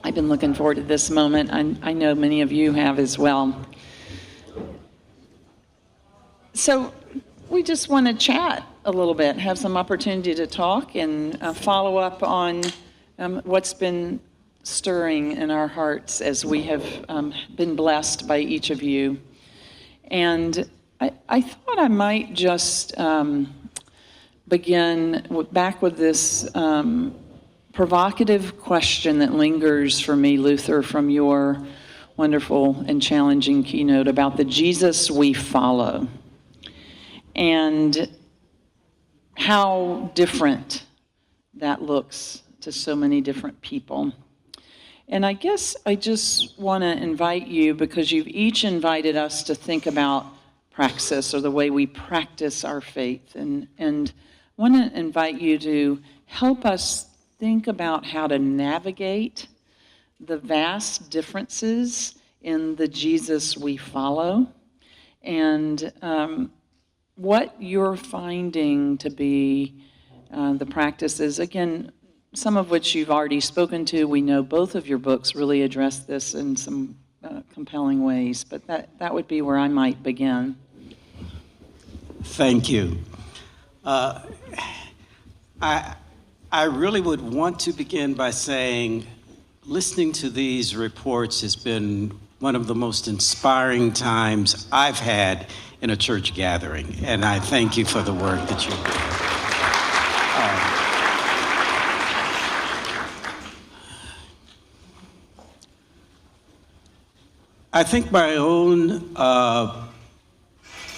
I've been looking forward to this moment. I know many of you have as well. So we just want to chat a little bit, have some opportunity to talk and follow up on what's been stirring in our hearts as we have been blessed by each of you. And I thought I might just begin back with this provocative question that lingers for me, Luther, from your wonderful and challenging keynote about the Jesus we follow and how different that looks to so many different people. And I guess I just want to invite you, because you've each invited us to think about praxis, or the way we practice our faith, and want to invite you to help us think about how to navigate the vast differences in the Jesus we follow, and what you're finding to be the practices, again, some of which you've already spoken to. We know both of your books really address this in some compelling ways, but that would be where I might begin. Thank you. I really would want to begin by saying, listening to these reports has been one of the most inspiring times I've had in a church gathering, and I thank you for the work that you do. I think my own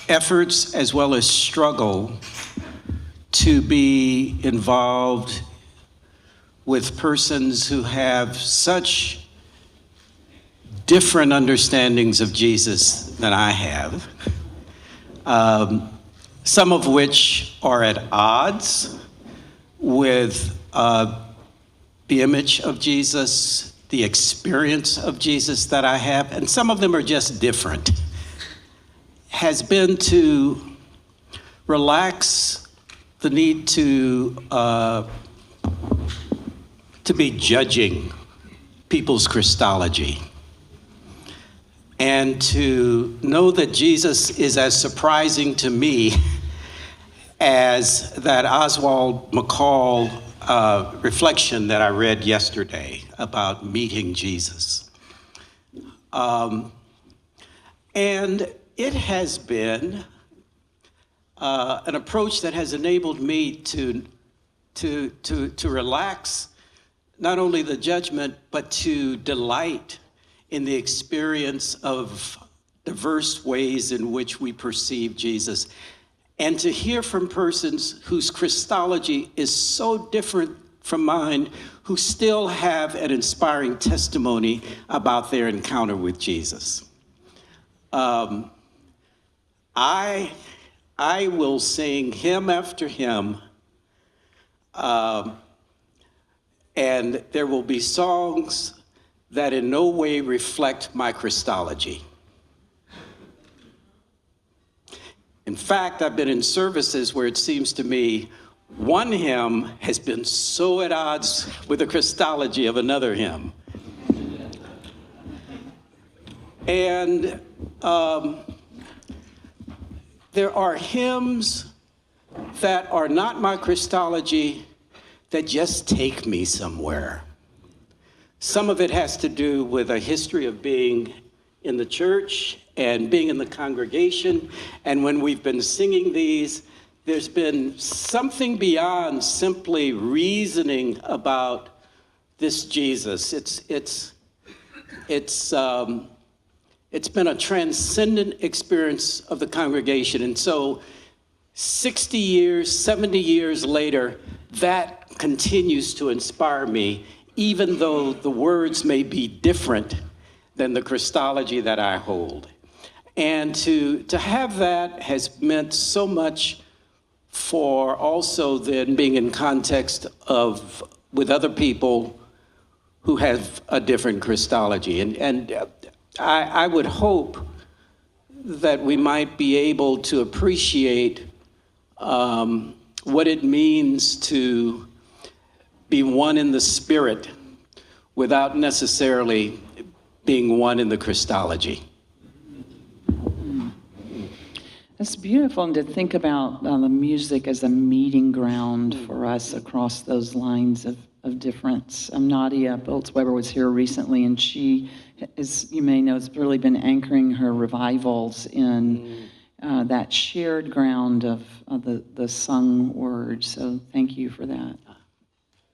efforts as well as struggle to be involved with persons who have such different understandings of Jesus than I have, some of which are at odds with the image of Jesus, the experience of Jesus that I have, and some of them are just different, has been to relax the need to be judging people's Christology, and to know that Jesus is as surprising to me as that Oswald McCall reflection that I read yesterday about meeting Jesus. And it has been an approach that has enabled me to relax not only the judgment, but to delight in the experience of diverse ways in which we perceive Jesus, and to hear from persons whose Christology is so different from mine, who still have an inspiring testimony about their encounter with Jesus. I will sing hymn after hymn, and there will be songs that in no way reflect my Christology. In fact, I've been in services where it seems to me one hymn has been so at odds with the Christology of another hymn. And there are hymns that are not my Christology that just take me somewhere. Some of it has to do with a history of being in the church and being in the congregation. And when we've been singing these, there's been something beyond simply reasoning about this Jesus. It's been a transcendent experience of the congregation. And so 60 years, 70 years later, that continues to inspire me, even though the words may be different than the Christology that I hold. And to have that has meant so much for also then being in context of with other people who have a different Christology. And I would hope that we might be able to appreciate what it means to be one in the Spirit without necessarily being one in the Christology. It's beautiful, and to think about the music as a meeting ground for us across those lines of difference. Nadia Boltz-Weber was here recently, and she, as you may know, has really been anchoring her revivals in that shared ground of the sung word. So thank you for that.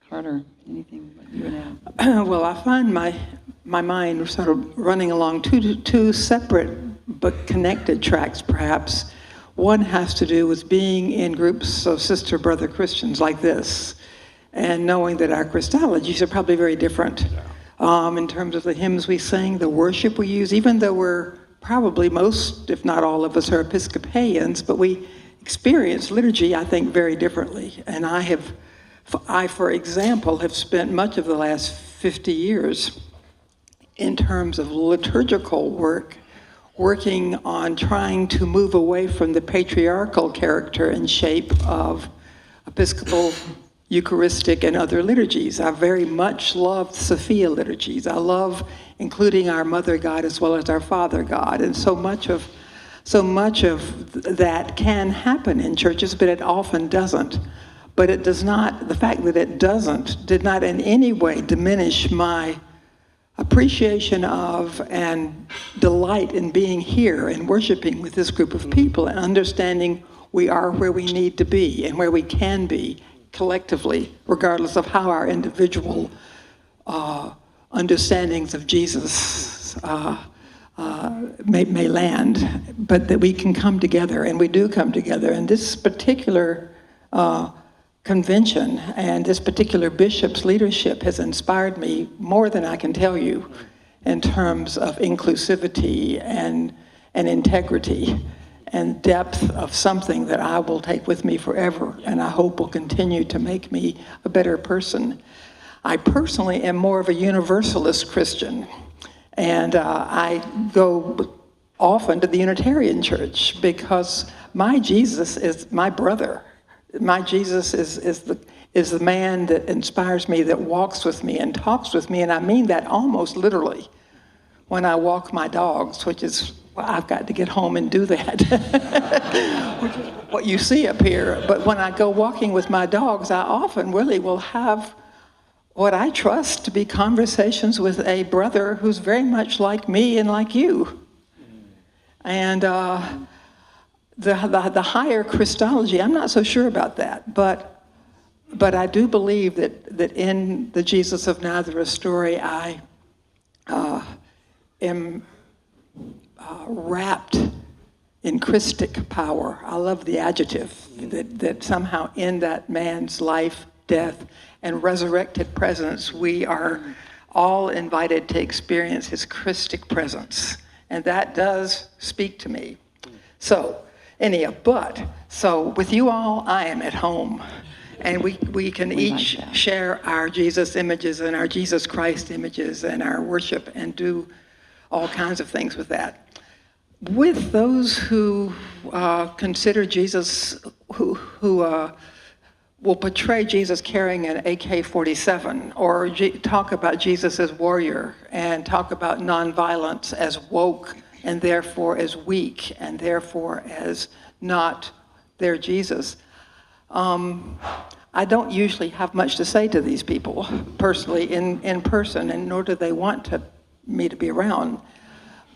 Carter, anything you would add? Well, I find my mind sort of running along two separate but connected tracks, perhaps. One has to do with being in groups of sister brother Christians like this, and knowing that our Christologies are probably very different in terms of the hymns we sing, the worship we use, even though we're probably most, if not all of us, are Episcopalians, but we experience liturgy, I think, very differently. And I, for example, have spent much of the last 50 years in terms of liturgical work, working on trying to move away from the patriarchal character and shape of Episcopal, Eucharistic, and other liturgies. I very much love Sophia liturgies. I love including our Mother God as well as our Father God. And so much of that can happen in churches, but it often doesn't. But it does not, the fact that it doesn't did not in any way diminish my appreciation of and delight in being here and worshiping with this group of people and understanding we are where we need to be and where we can be collectively, regardless of how our individual understandings of Jesus may land, but that we can come together, and we do come together. And this particular convention and this particular bishop's leadership has inspired me more than I can tell you in terms of inclusivity and integrity and depth of something that I will take with me forever, and I hope will continue to make me a better person. I personally am more of a universalist Christian, and I go often to the Unitarian Church because my Jesus is my brother. My Jesus is the man that inspires me, that walks with me and talks with me, and I mean that almost literally when I walk my dogs, which is, well, I've got to get home and do that, which is what you see up here. But when I go walking with my dogs, I often really will have what I trust to be conversations with a brother who's very much like me and like you. And the higher Christology, I'm not so sure about that, but I do believe that in the Jesus of Nazareth story, I am wrapped in Christic power. I love the adjective, that somehow in that man's life, death, and resurrected presence, we are all invited to experience his Christic presence. And that does speak to me. So with you all, I am at home. And we can each share our Jesus images and our Jesus Christ images and our worship and do all kinds of things with that. With those who consider Jesus, who will portray Jesus carrying an AK-47 or talk about Jesus as warrior and talk about nonviolence as woke and therefore as weak and therefore as not their Jesus. I don't usually have much to say to these people personally in person, and nor do they want me to be around.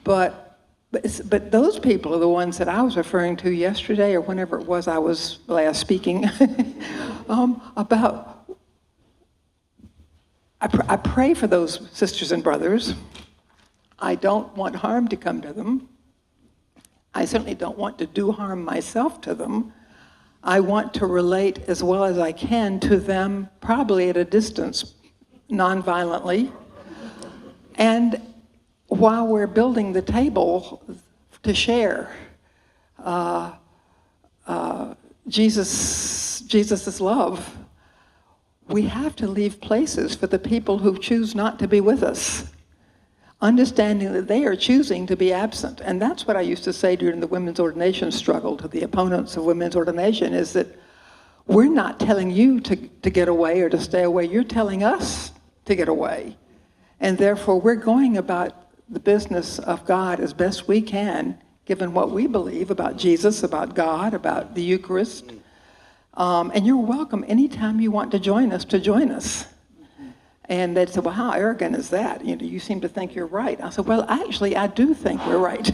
But those people are the ones that I was referring to yesterday or whenever it was I was last speaking about. I pray for those sisters and brothers. I don't want harm to come to them. I certainly don't want to do harm myself to them. I want to relate as well as I can to them, probably at a distance, non-violently. And while we're building the table to share Jesus' love, we have to leave places for the people who choose not to be with us, understanding that they are choosing to be absent. And that's what I used to say during the women's ordination struggle to the opponents of women's ordination, is that we're not telling you to get away or to stay away. You're telling us to get away. And therefore, we're going about the business of God as best we can, given what we believe about Jesus, about God, about the Eucharist. And you're welcome anytime you want to join us. And they said, well, how arrogant is that? You seem to think you're right. I said, well, actually, I do think we're right.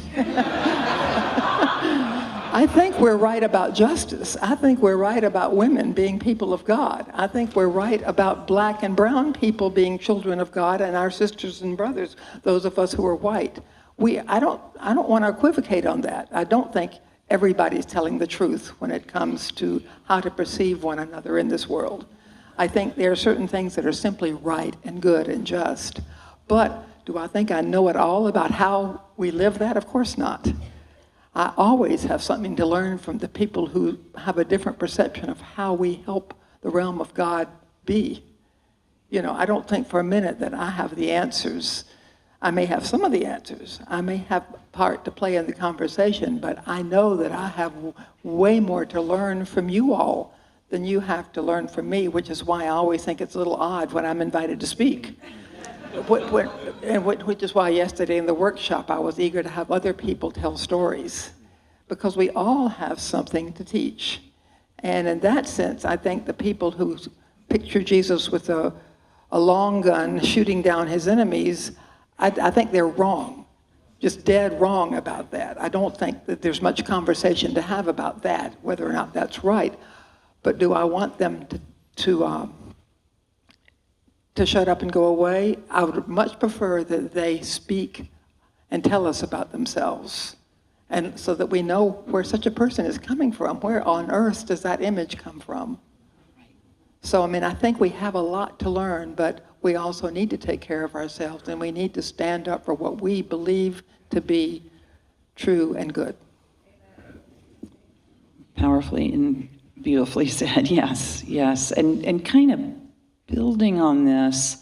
I think we're right about justice. I think we're right about women being people of God. I think we're right about black and brown people being children of God, and our sisters and brothers, those of us who are white. I don't want to equivocate on that. I don't think everybody's telling the truth when it comes to how to perceive one another in this world. I think there are certain things that are simply right and good and just. But do I think I know it all about how we live that? Of course not. I always have something to learn from the people who have a different perception of how we help the realm of God be. I don't think for a minute that I have the answers. I may have some of the answers. I may have part to play in the conversation, but I know that I have way more to learn from you all than you have to learn from me, which is why I always think it's a little odd when I'm invited to speak. Which is why yesterday in the workshop I was eager to have other people tell stories, because we all have something to teach. And in that sense, I think the people who picture Jesus with a long gun shooting down his enemies, I think they're wrong, just dead wrong about that. I don't think that there's much conversation to have about that, whether or not that's right. But do I want them to shut up and go away? I would much prefer that they speak and tell us about themselves, and so that we know where such a person is coming from. Where on earth does that image come from? So, I think we have a lot to learn, but we also need to take care of ourselves, and we need to stand up for what we believe to be true and good. Powerfully and beautifully said, yes. And kind of building on this,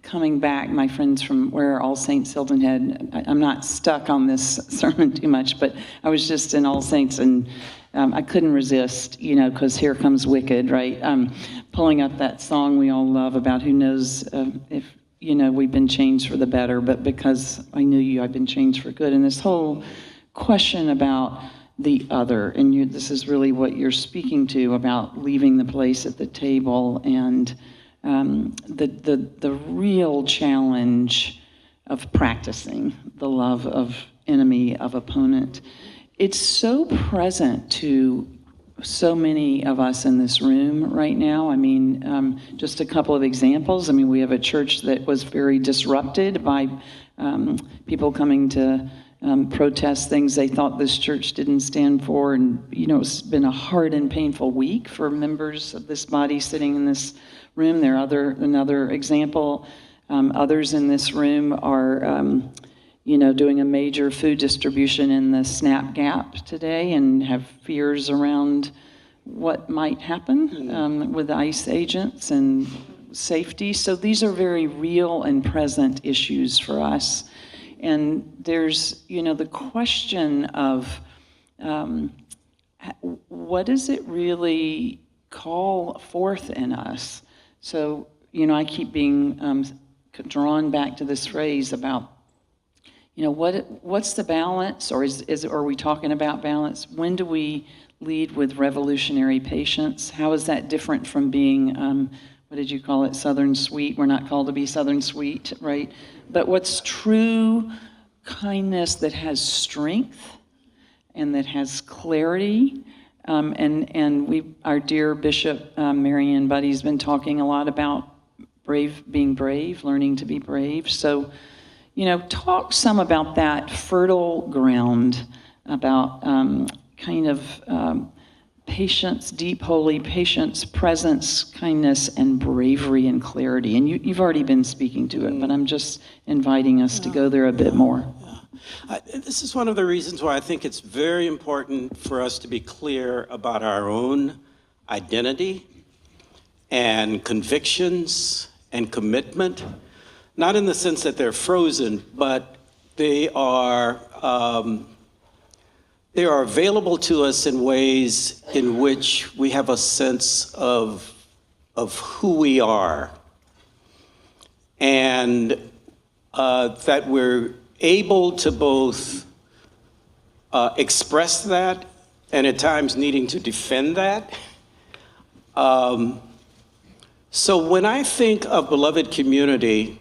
coming back, my friends from where All Saints Hilton Head, I'm not stuck on this sermon too much, but I was just in All Saints, and I couldn't resist, because here comes Wicked, right? Pulling up that song we all love about who knows if, we've been changed for the better, but because I knew you, I've been changed for good. And this whole question about the other, and this is really what you're speaking to about leaving the place at the table, and the real challenge of practicing the love of enemy, of opponent. It's so present to so many of us in this room right now. Just a couple of examples. We have a church that was very disrupted by people coming to protest things they thought this church didn't stand for. And, it's been a hard and painful week for members of this body sitting in this room. There are another example. Others in this room are, doing a major food distribution in the SNAP gap today and have fears around what might happen with ICE agents and safety. So these are very real and present issues for us. And there's, the question of what does it really call forth in us? So, I keep being drawn back to this phrase about, what's the balance, or are we talking about balance? When do we lead with revolutionary patience? How is that different from being, what did you call it, Southern sweet? We're not called to be Southern sweet, right? But what's true kindness that has strength and that has clarity? And our dear Bishop Marianne Buddy's been talking a lot about being brave, learning to be brave. So, talk some about that fertile ground, about patience, deep, holy patience, presence, kindness, and bravery and clarity. And you've already been speaking to it, but I'm just inviting us to go there a bit more. This is one of the reasons why I think it's very important for us to be clear about our own identity and convictions and commitment, not in the sense that they're frozen, but they are available to us in ways in which we have a sense of who we are and that we're able to both express that and at times needing to defend that. So when I think of beloved community,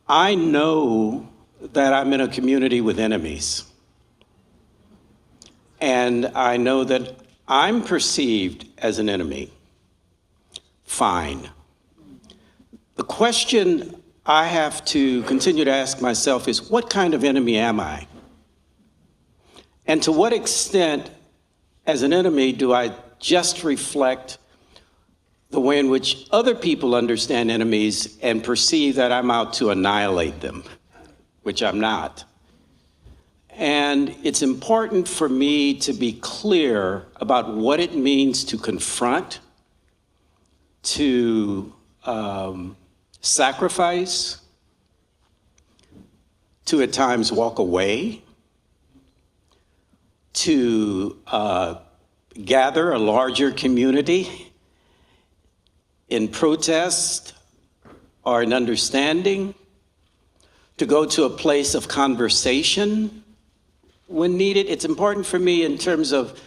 I know that I'm in a community with enemies. And I know that I'm perceived as an enemy. Fine. The question I have to continue to ask myself is, what kind of enemy am I? And to what extent, as an enemy, do I just reflect the way in which other people understand enemies and perceive that I'm out to annihilate them, which I'm not. And it's important for me to be clear about what it means to confront, to sacrifice, to at times walk away, to gather a larger community in protest or in understanding, to go to a place of conversation when needed. It's important for me in terms of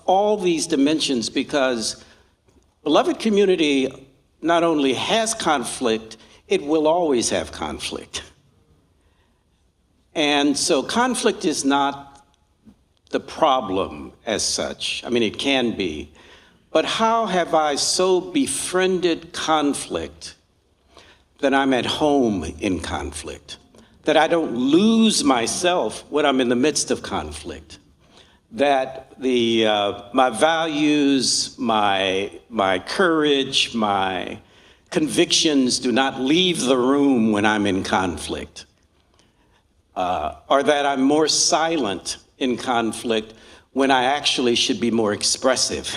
all these dimensions, because beloved community not only has conflict, it will always have conflict. And so conflict is not the problem as such. I mean, it can be. But how have I so befriended conflict that I'm at home in conflict, that I don't lose myself when I'm in the midst of conflict, that my values, my courage, my convictions do not leave the room when I'm in conflict, or that I'm more silent in conflict when I actually should be more expressive.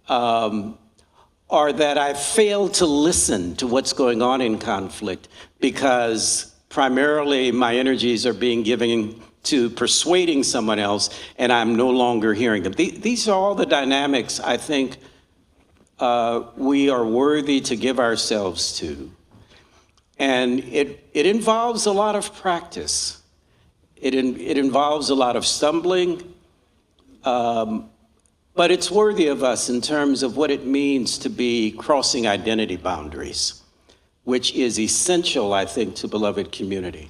Or that I fail to listen to what's going on in conflict because primarily my energies are being given to persuading someone else and I'm no longer hearing them. These are all the dynamics I think we are worthy to give ourselves to. And it involves a lot of practice. It involves a lot of stumbling. But it's worthy of us in terms of what it means to be crossing identity boundaries, which is essential, I think, to beloved community.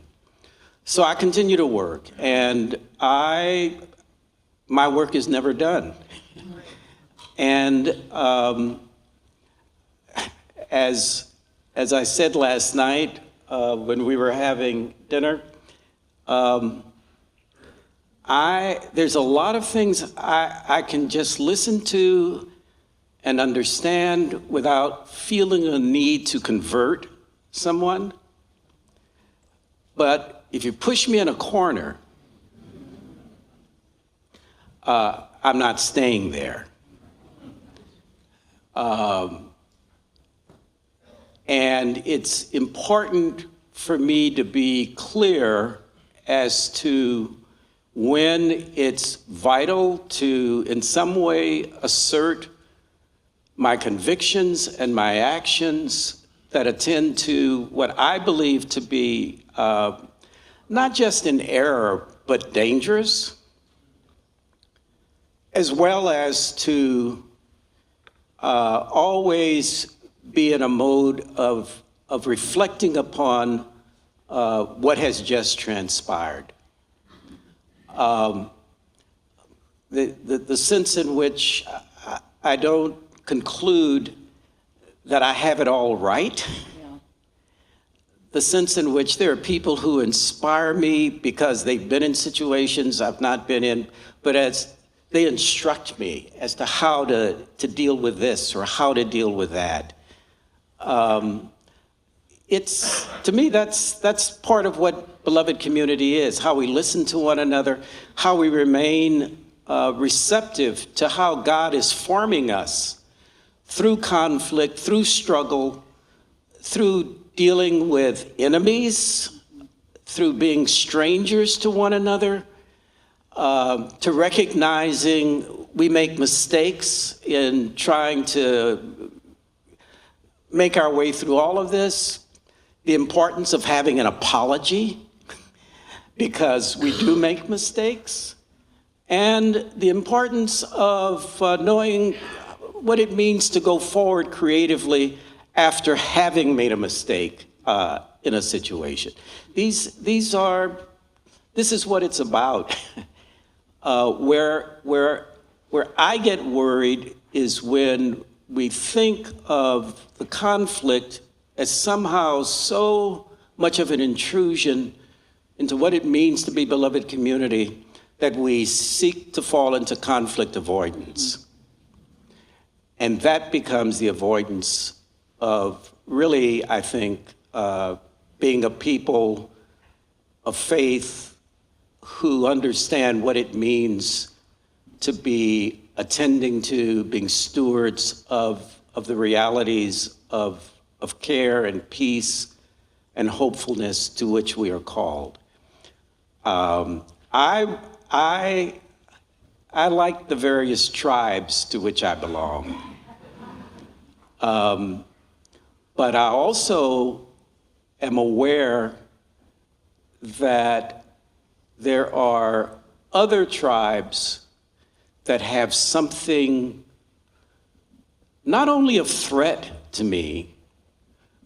So I continue to work, and my work is never done. And as I said last night when we were having dinner, there's a lot of things I can just listen to and understand without feeling a need to convert someone. But if you push me in a corner, I'm not staying there. And it's important for me to be clear as to when it's vital to, in some way, assert my convictions and my actions that attend to what I believe to be not just an error, but dangerous, as well as to always be in a mode of reflecting upon what has just transpired. The sense in which I don't conclude that I have it all right. Yeah. The sense in which there are people who inspire me because they've been in situations I've not been in, but as they instruct me as to how to deal with this or how to deal with that. It's, to me, that's part of what beloved community is, how we listen to one another, how we remain receptive to how God is forming us through conflict, through struggle, through dealing with enemies, through being strangers to one another, to recognizing we make mistakes in trying to make our way through all of this, the importance of having an apology, because we do make mistakes, and the importance of knowing what it means to go forward creatively after having made a mistake in a situation. This is what it's about. Where I get worried is when we think of the conflict as somehow so much of an intrusion into what it means to be beloved community that we seek to fall into conflict avoidance. And that becomes the avoidance of really, I think, being a people of faith who understand what it means to be attending to, being stewards of the realities of care and peace and hopefulness to which we are called. I like the various tribes to which I belong. But I also am aware that there are other tribes that have something not only of threat to me,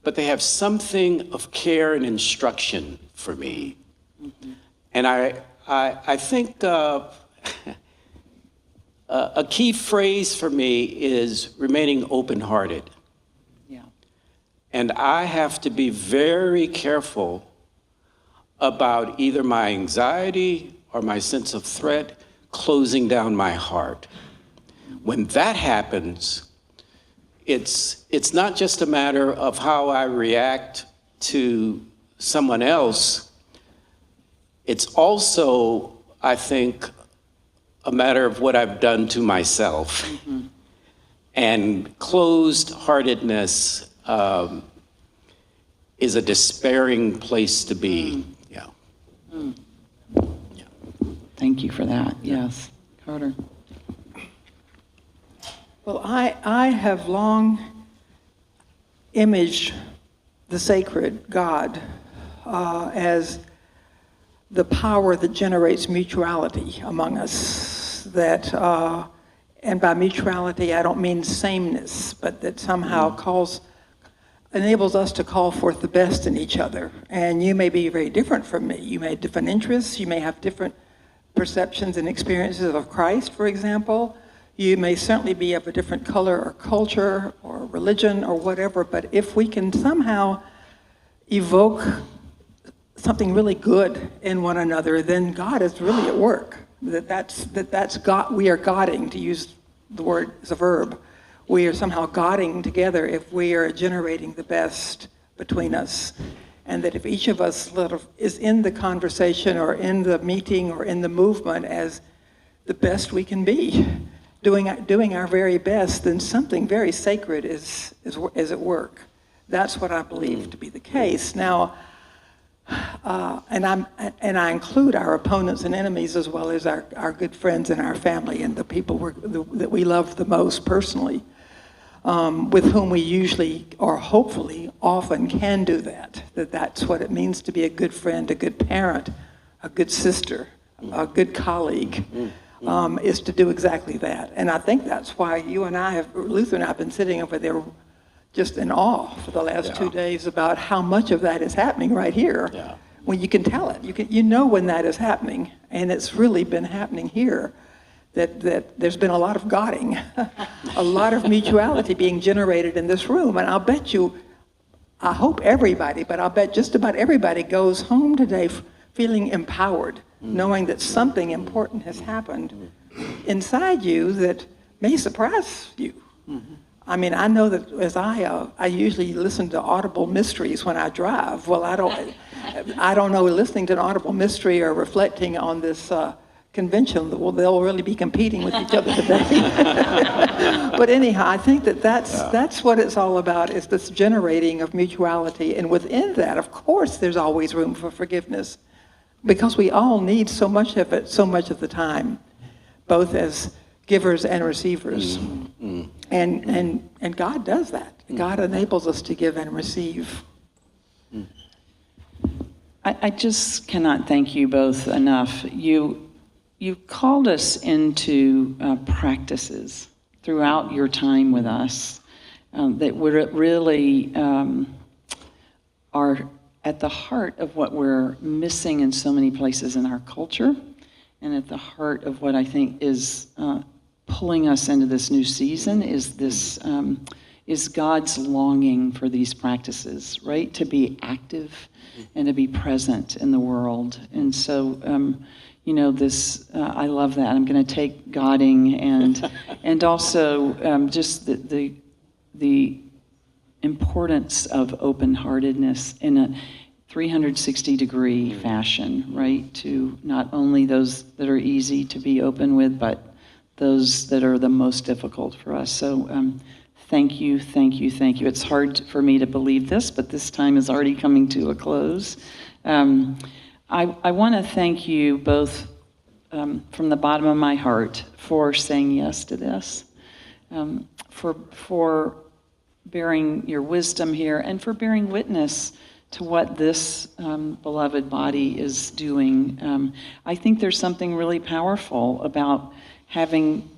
but they have something of care and instruction for me. Mm-hmm. And I think a key phrase for me is remaining open-hearted. Yeah. And I have to be very careful about either my anxiety or my sense of threat closing down my heart. When that happens, it's not just a matter of how I react to someone else. It's also, I think, a matter of what I've done to myself. Mm-hmm. And closed-heartedness is a despairing place to be. Yeah. Mm. Yeah. Thank you for that. Yes. Carter. Well, I have long imaged the sacred God as the power that generates mutuality among us. That, and by mutuality, I don't mean sameness, but that somehow enables us to call forth the best in each other. And you may be very different from me. You may have different interests. You may have different perceptions and experiences of Christ, for example. You may certainly be of a different color or culture or religion or whatever, but if we can somehow evoke something really good in one another, then God is really at work. That's God. We are godding, to use the word as a verb. We are somehow godding together if we are generating the best between us. And that if each of us sort of is in the conversation or in the meeting or in the movement as the best we can be, doing our very best, then something very sacred is at work. That's what I believe to be the case. Now, and I include our opponents and enemies as well as our good friends and our family and the people that we love the most personally, with whom we usually or hopefully often can do that. That's what it means to be a good friend, a good parent, a good sister, a good colleague, is to do exactly that. And I think that's why you and I Luther and I have been sitting over there just in awe for the last 2 days about how much of that is happening right here. Yeah. When you can tell it, you know when that is happening, and it's really been happening here. That there's been a lot of godding, a lot of mutuality being generated in this room, and I'll bet you, I hope everybody, but I'll bet just about everybody goes home today feeling empowered, knowing that something important has happened inside you that may surprise you. Mm-hmm. I mean, I know that as I usually listen to audible mysteries when I drive. Well, I don't know, listening to an audible mystery or reflecting on this convention, they'll really be competing with each other today. But anyhow, I think that's what it's all about, is this generating of mutuality. And within that, of course, there's always room for forgiveness, because we all need so much of it, so much of the time, both as givers and receivers. And God does that. God enables us to give and receive. I just cannot thank you both enough. You called us into practices throughout your time with us that would really are at the heart of what we're missing in so many places in our culture, and at the heart of what I think is pulling us into this new season is God's longing for these practices, right? To be active and to be present in the world. And so, I love that. I'm going to take Godding and also just the importance of open-heartedness in a 360-degree fashion, right? To not only those that are easy to be open with, but those that are the most difficult for us. So thank you. It's hard for me to believe this, but this time is already coming to a close. I want to thank you both from the bottom of my heart for saying yes to this, for bearing your wisdom here, and for bearing witness to what this beloved body is doing. I think there's something really powerful about having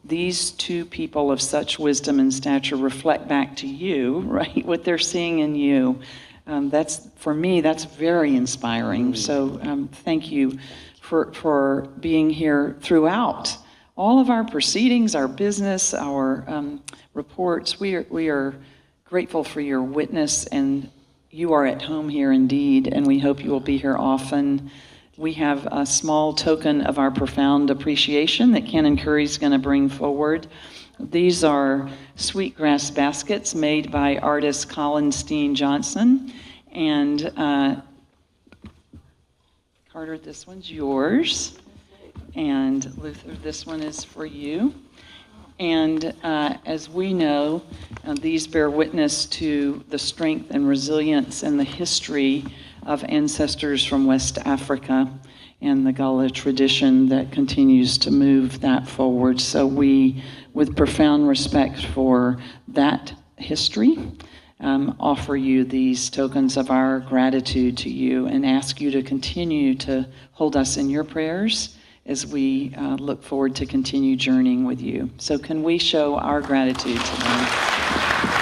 these two people of such wisdom and stature reflect back to you, right? What they're seeing in you. That's, for me, that's very inspiring. So thank you for being here throughout all of our proceedings, our business, our reports. We are grateful for your witness, and you are at home here indeed, and we hope you will be here often. We have a small token of our profound appreciation that Canon Curry is going to bring forward. These are sweetgrass baskets made by artist Colin Steen Johnson. And Carter, this one's yours. And Luther, this one is for you. And as we know, these bear witness to the strength and resilience and the history of ancestors from West Africa and the Gullah tradition that continues to move that forward. So we, with profound respect for that history, offer you these tokens of our gratitude to you and ask you to continue to hold us in your prayers as we look forward to continue journeying with you. So can we show our gratitude to them?